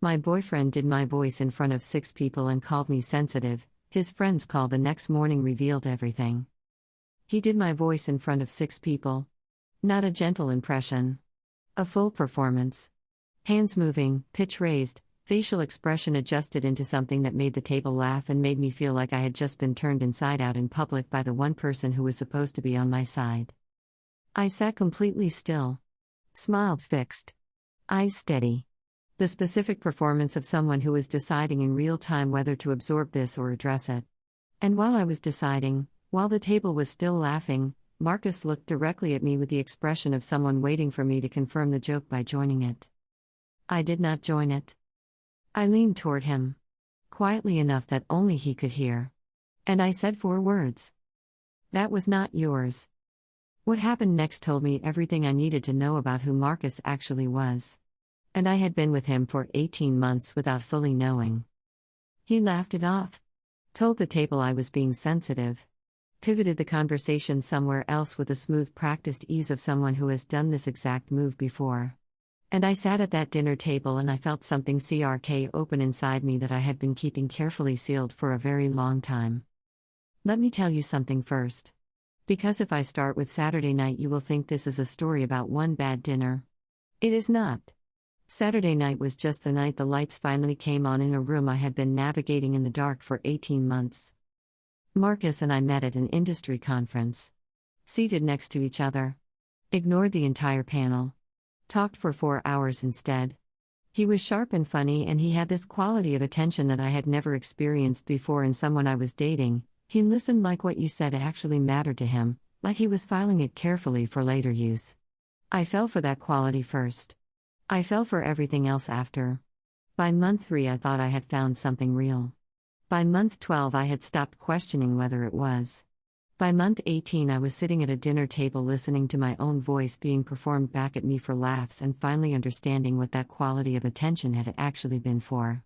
My boyfriend did my voice in front of 6 people and called me sensitive. His friend's call the next morning revealed everything. He did my voice in front of 6 people. Not a gentle impression. A full performance. Hands moving, pitch raised, facial expression adjusted into something that made the table laugh and made me feel like I had just been turned inside out in public by the one person who was supposed to be on my side. I sat completely still. Smiled fixed. Eyes steady. The specific performance of someone who is deciding in real time whether to absorb this or address it. And while I was deciding, while the table was still laughing, Marcus looked directly at me with the expression of someone waiting for me to confirm the joke by joining it. I did not join it. I leaned toward him. Quietly enough that only he could hear. And I said 4 words. That was not yours. What happened next told me everything I needed to know about who Marcus actually was. And I had been with him for 18 months without fully knowing. He laughed it off. Told the table I was being sensitive. Pivoted the conversation somewhere else with the smooth practiced ease of someone who has done this exact move before. And I sat at that dinner table and I felt something open inside me that I had been keeping carefully sealed for a very long time. Let me tell you something first. Because if I start with Saturday night you will think this is a story about one bad dinner. It is not. Saturday night was just the night the lights finally came on in a room I had been navigating in the dark for 18 months. Marcus and I met at an industry conference. Seated next to each other. Ignored the entire panel. Talked for 4 hours instead. He was sharp and funny and he had this quality of attention that I had never experienced before in someone I was dating. He listened like what you said actually mattered to him, like he was filing it carefully for later use. I fell for that quality first. I fell for everything else after. By month 3 I thought I had found something real. By month 12 I had stopped questioning whether it was. By month 18 I was sitting at a dinner table listening to my own voice being performed back at me for laughs and finally understanding what that quality of attention had actually been for.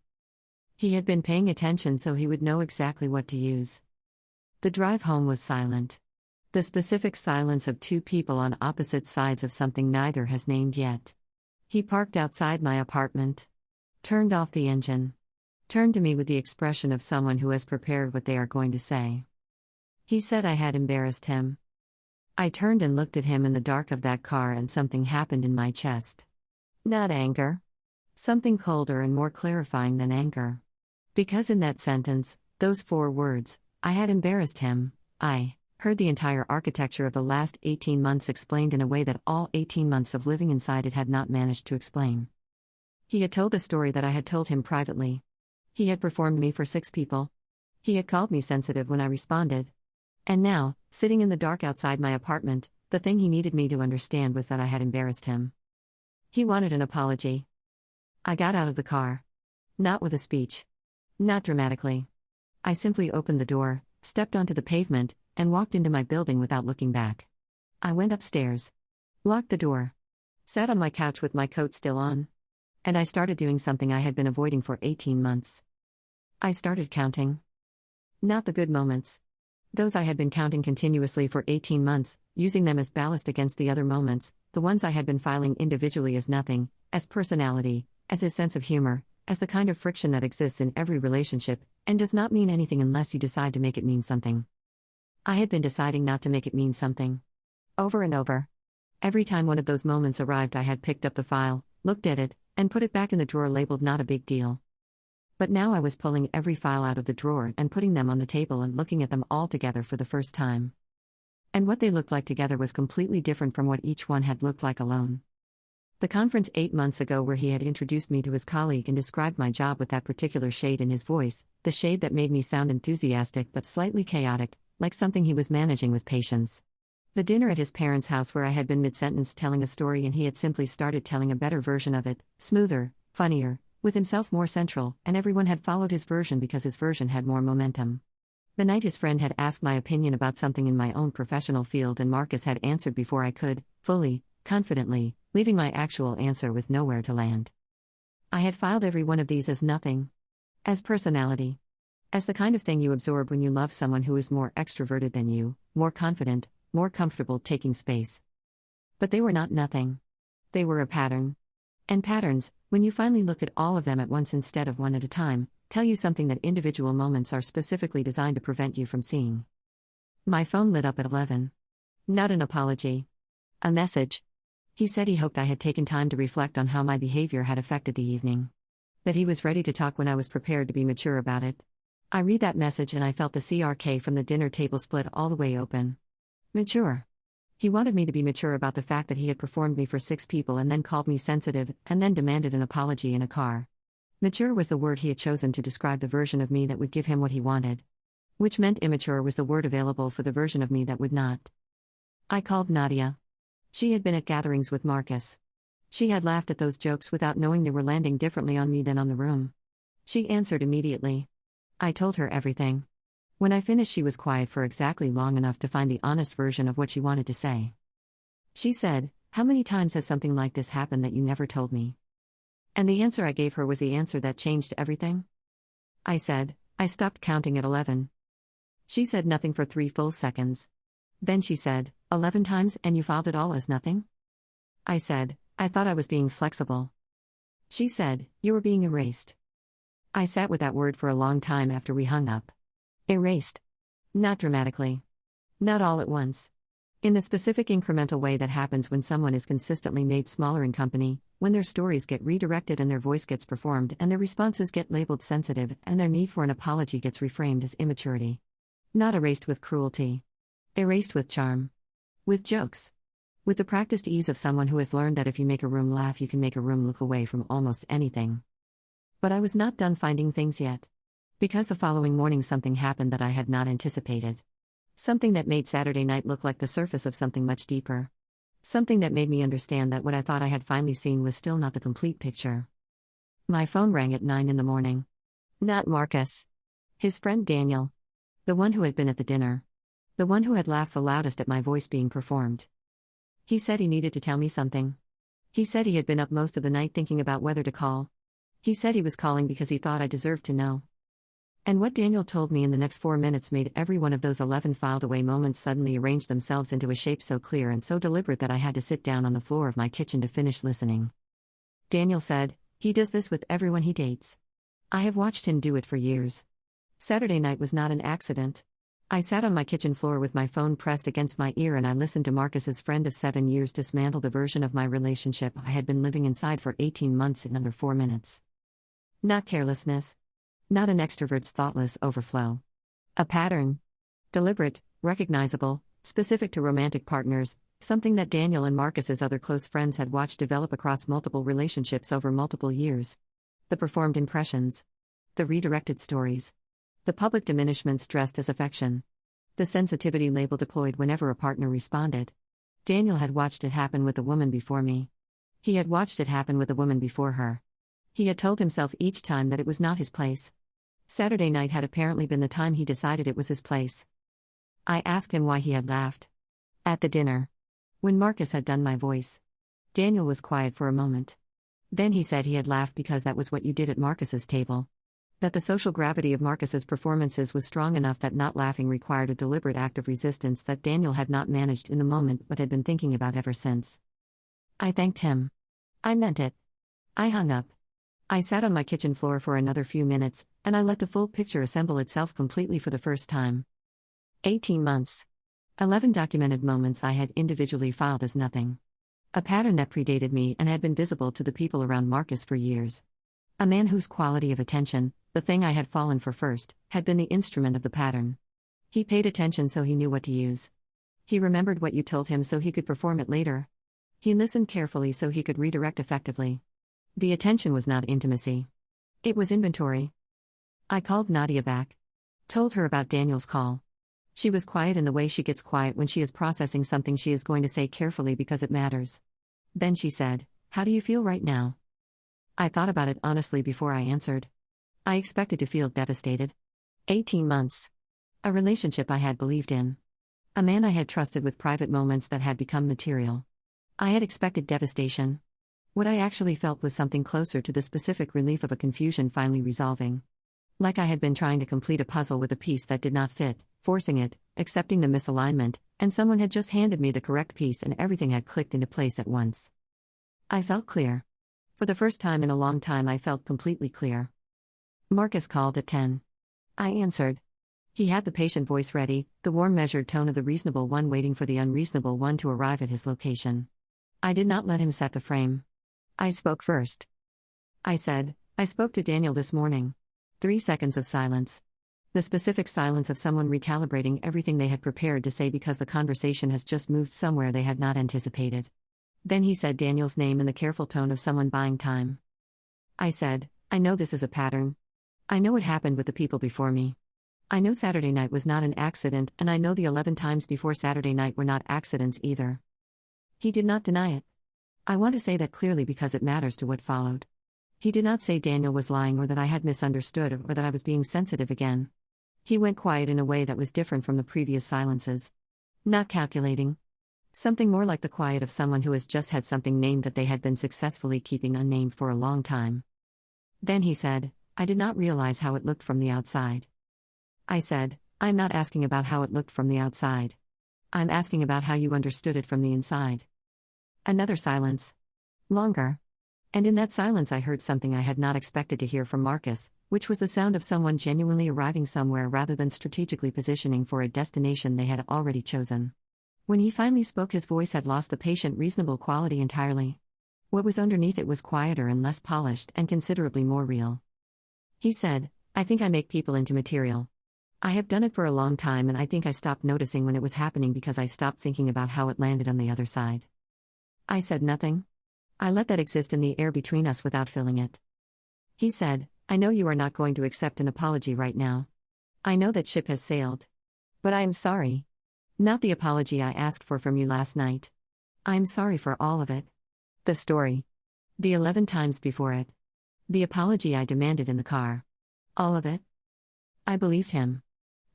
He had been paying attention so he would know exactly what to use. The drive home was silent. The specific silence of 2 people on opposite sides of something neither has named yet. He parked outside my apartment. Turned off the engine. Turned to me with the expression of someone who has prepared what they are going to say. He said I had embarrassed him. I turned and looked at him in the dark of that car and something happened in my chest. Not anger. Something colder and more clarifying than anger. Because in that sentence, those 4 words, I had embarrassed him, I heard the entire architecture of the last 18 months explained in a way that all 18 months of living inside it had not managed to explain. He had told a story that I had told him privately. He had performed me for 6 people. He had called me sensitive when I responded. And now, sitting in the dark outside my apartment, the thing he needed me to understand was that I had embarrassed him. He wanted an apology. I got out of the car. Not with a speech. Not dramatically. I simply opened the door, stepped onto the pavement, and walked into my building without looking back. I went upstairs. Locked the door. Sat on my couch with my coat still on. And I started doing something I had been avoiding for 18 months. I started counting. Not the good moments. Those I had been counting continuously for 18 months, using them as ballast against the other moments, the ones I had been filing individually as nothing, as personality, as his sense of humor, as the kind of friction that exists in every relationship, and does not mean anything unless you decide to make it mean something. I had been deciding not to make it mean something. Over and over. Every time one of those moments arrived I had picked up the file, looked at it, and put it back in the drawer labeled not a big deal. But now I was pulling every file out of the drawer and putting them on the table and looking at them all together for the first time. And what they looked like together was completely different from what each one had looked like alone. The conference 8 months ago where he had introduced me to his colleague and described my job with that particular shade in his voice, the shade that made me sound enthusiastic but slightly chaotic, like something he was managing with patience. The dinner at his parents' house where I had been mid-sentence telling a story and he had simply started telling a better version of it, smoother, funnier, with himself more central, and everyone had followed his version because his version had more momentum. The night his friend had asked my opinion about something in my own professional field and Marcus had answered before I could, fully, confidently, leaving my actual answer with nowhere to land. I had filed every one of these as nothing. As personality. As the kind of thing you absorb when you love someone who is more extroverted than you, more confident, more comfortable taking space. But they were not nothing. They were a pattern. And patterns, when you finally look at all of them at once instead of one at a time, tell you something that individual moments are specifically designed to prevent you from seeing. My phone lit up at 11. Not an apology. A message. He said he hoped I had taken time to reflect on how my behavior had affected the evening. That he was ready to talk when I was prepared to be mature about it. I read that message and I felt the CRK from the dinner table split all the way open. Mature. He wanted me to be mature about the fact that he had performed me for 6 people and then called me sensitive, and then demanded an apology in a car. Mature was the word he had chosen to describe the version of me that would give him what he wanted. Which meant immature was the word available for the version of me that would not. I called Nadia. She had been at gatherings with Marcus. She had laughed at those jokes without knowing they were landing differently on me than on the room. She answered immediately. I told her everything. When I finished, she was quiet for exactly long enough to find the honest version of what she wanted to say. She said, "How many times has something like this happened that you never told me?" And the answer I gave her was the answer that changed everything. I said, "I stopped counting at 11. She said nothing for 3 full seconds. Then she said, 11 times and you filed it all as nothing?" I said, "I thought I was being flexible." She said, "You were being erased." I sat with that word for a long time after we hung up. Erased. Not dramatically. Not all at once. In the specific incremental way that happens when someone is consistently made smaller in company, when their stories get redirected and their voice gets performed and their responses get labeled sensitive and their need for an apology gets reframed as immaturity. Not erased with cruelty. Erased with charm. With jokes. With the practiced ease of someone who has learned that if you make a room laugh, you can make a room look away from almost anything. But I was not done finding things yet. Because the following morning something happened that I had not anticipated. Something that made Saturday night look like the surface of something much deeper. Something that made me understand that what I thought I had finally seen was still not the complete picture. My phone rang at 9 in the morning. Not Marcus. His friend Daniel. The one who had been at the dinner. The one who had laughed the loudest at my voice being performed. He said he needed to tell me something. He said he had been up most of the night thinking about whether to call. He said he was calling because he thought I deserved to know. And what Daniel told me in the next 4 minutes made every one of those 11 filed away moments suddenly arrange themselves into a shape so clear and so deliberate that I had to sit down on the floor of my kitchen to finish listening. Daniel said, "He does this with everyone he dates. I have watched him do it for years." Saturday night was not an accident. I sat on my kitchen floor with my phone pressed against my ear and I listened to Marcus's friend of 7 years dismantle the version of my relationship I had been living inside for 18 months in under 4 minutes. Not carelessness. Not an extrovert's thoughtless overflow. A pattern. Deliberate, recognizable, specific to romantic partners, something that Daniel and Marcus's other close friends had watched develop across multiple relationships over multiple years. The performed impressions. The redirected stories. The public diminishments dressed as affection. The sensitivity label deployed whenever a partner responded. Daniel had watched it happen with a woman before me. He had watched it happen with a woman before her. He had told himself each time that it was not his place. Saturday night had apparently been the time he decided it was his place. I asked him why he had laughed. At the dinner. When Marcus had done my voice. Daniel was quiet for a moment. Then he said he had laughed because that was what you did at Marcus's table. That the social gravity of Marcus's performances was strong enough that not laughing required a deliberate act of resistance that Daniel had not managed in the moment but had been thinking about ever since. I thanked him. I meant it. I hung up. I sat on my kitchen floor for another few minutes, and I let the full picture assemble itself completely for the first time. 18 months. 11 documented moments I had individually filed as nothing. A pattern that predated me and had been visible to the people around Marcus for years. A man whose quality of attention, the thing I had fallen for first, had been the instrument of the pattern. He paid attention so he knew what to use. He remembered what you told him so he could perform it later. He listened carefully so he could redirect effectively. The attention was not intimacy. It was inventory. I called Nadia back. Told her about Daniel's call. She was quiet in the way she gets quiet when she is processing something she is going to say carefully because it matters. Then she said, "How do you feel right now?" I thought about it honestly before I answered. I expected to feel devastated. 18 months. A relationship I had believed in. A man I had trusted with private moments that had become material. I had expected devastation. What I actually felt was something closer to the specific relief of a confusion finally resolving. Like I had been trying to complete a puzzle with a piece that did not fit, forcing it, accepting the misalignment, and someone had just handed me the correct piece and everything had clicked into place at once. I felt clear. For the first time in a long time, I felt completely clear. Marcus called at 10. I answered. He had the patient voice ready, the warm measured tone of the reasonable one waiting for the unreasonable one to arrive at his location. I did not let him set the frame. I spoke first. I said, I spoke to Daniel this morning. 3 seconds of silence. The specific silence of someone recalibrating everything they had prepared to say because the conversation has just moved somewhere they had not anticipated. Then he said Daniel's name in the careful tone of someone buying time. I said, I know this is a pattern. I know it happened with the people before me. I know Saturday night was not an accident, and I know the 11 times before Saturday night were not accidents either. He did not deny it. I want to say that clearly because it matters to what followed. He did not say Daniel was lying or that I had misunderstood or that I was being sensitive again. He went quiet in a way that was different from the previous silences. Not calculating. Something more like the quiet of someone who has just had something named that they had been successfully keeping unnamed for a long time. Then he said, I did not realize how it looked from the outside. I said, I'm not asking about how it looked from the outside. I'm asking about how you understood it from the inside. Another silence. Longer. And in that silence I heard something I had not expected to hear from Marcus, which was the sound of someone genuinely arriving somewhere rather than strategically positioning for a destination they had already chosen. When he finally spoke, his voice had lost the patient reasonable quality entirely. What was underneath it was quieter and less polished and considerably more real. He said, I think I make people into material. I have done it for a long time and I think I stopped noticing when it was happening because I stopped thinking about how it landed on the other side. I said nothing. I let that exist in the air between us without filling it. He said, I know you are not going to accept an apology right now. I know that ship has sailed. But I am sorry. Not the apology I asked for from you last night. I am sorry for all of it. The story. The 11 times before it. The apology I demanded in the car. All of it. I believed him.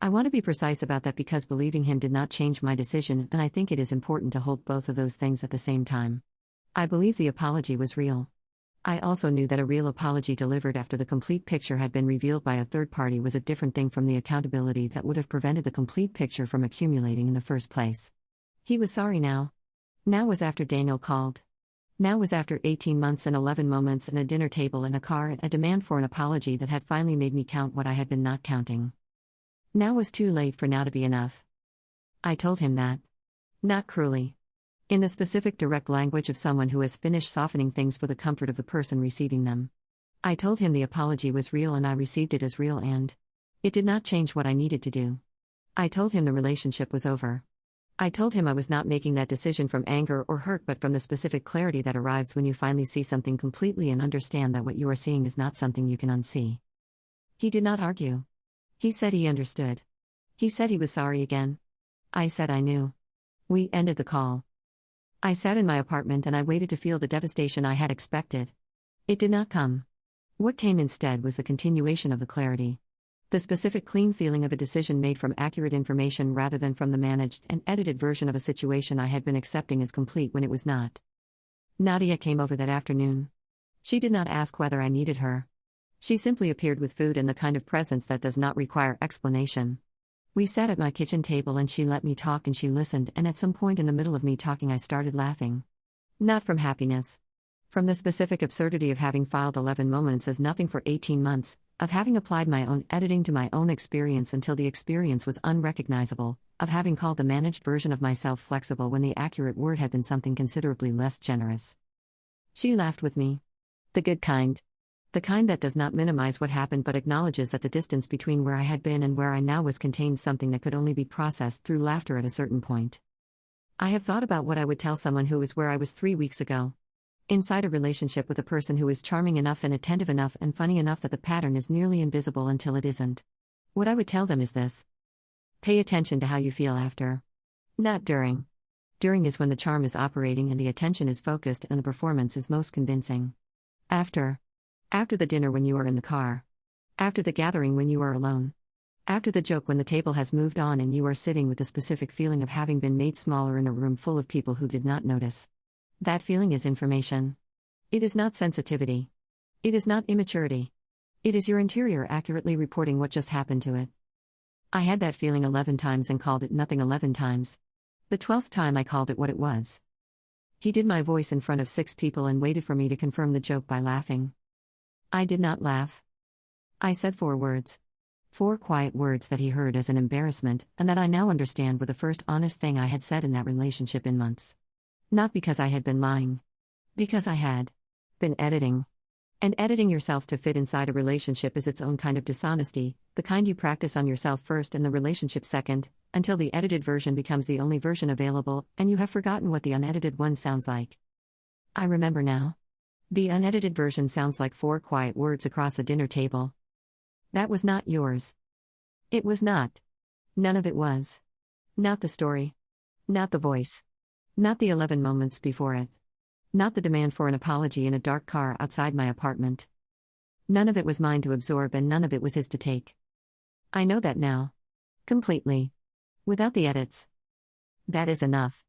I want to be precise about that because believing him did not change my decision, and I think it is important to hold both of those things at the same time. I believe the apology was real. I also knew that a real apology delivered after the complete picture had been revealed by a third party was a different thing from the accountability that would have prevented the complete picture from accumulating in the first place. He was sorry now. Now was after Daniel called. Now was after 18 months and 11 moments and a dinner table and a car and a demand for an apology that had finally made me count what I had been not counting. Now was too late for now to be enough. I told him that. Not cruelly. In the specific direct language of someone who has finished softening things for the comfort of the person receiving them. I told him the apology was real and I received it as real and it did not change what I needed to do. I told him the relationship was over. I told him I was not making that decision from anger or hurt but from the specific clarity that arrives when you finally see something completely and understand that what you are seeing is not something you can unsee. He did not argue. He said he understood. He said he was sorry again. I said I knew. We ended the call. I sat in my apartment and I waited to feel the devastation I had expected. It did not come. What came instead was the continuation of the clarity. The specific clean feeling of a decision made from accurate information rather than from the managed and edited version of a situation I had been accepting as complete when it was not. Nadia came over that afternoon. She did not ask whether I needed her. She simply appeared with food and the kind of presence that does not require explanation. We sat at my kitchen table and she let me talk and she listened, and at some point in the middle of me talking I started laughing. Not from happiness. From the specific absurdity of having filed 11 moments as nothing for 18 months, of having applied my own editing to my own experience until the experience was unrecognizable, of having called the managed version of myself flexible when the accurate word had been something considerably less generous. She laughed with me. The good kind. The kind that does not minimize what happened but acknowledges that the distance between where I had been and where I now was contained something that could only be processed through laughter at a certain point. I have thought about what I would tell someone who is where I was 3 weeks ago. Inside a relationship with a person who is charming enough and attentive enough and funny enough that the pattern is nearly invisible until it isn't. What I would tell them is this. Pay attention to how you feel after. Not during. During is when the charm is operating and the attention is focused and the performance is most convincing. After. After the dinner when you are in the car. After the gathering when you are alone. After the joke when the table has moved on and you are sitting with the specific feeling of having been made smaller in a room full of people who did not notice. That feeling is information. It is not sensitivity. It is not immaturity. It is your interior accurately reporting what just happened to it. I had that feeling 11 times and called it nothing 11 times. The 12th time I called it what it was. He did my voice in front of 6 people and waited for me to confirm the joke by laughing. I did not laugh. I said 4 words. 4 quiet words that he heard as an embarrassment, and that I now understand were the first honest thing I had said in that relationship in months. Not because I had been lying. Because I had been editing. And editing yourself to fit inside a relationship is its own kind of dishonesty, the kind you practice on yourself first and the relationship second, until the edited version becomes the only version available, and you have forgotten what the unedited one sounds like. I remember now. The unedited version sounds like 4 quiet words across a dinner table. That was not yours. It was not. None of it was. Not the story. Not the voice. Not the 11 moments before it. Not the demand for an apology in a dark car outside my apartment. None of it was mine to absorb and none of it was his to take. I know that now. Completely. Without the edits. That is enough.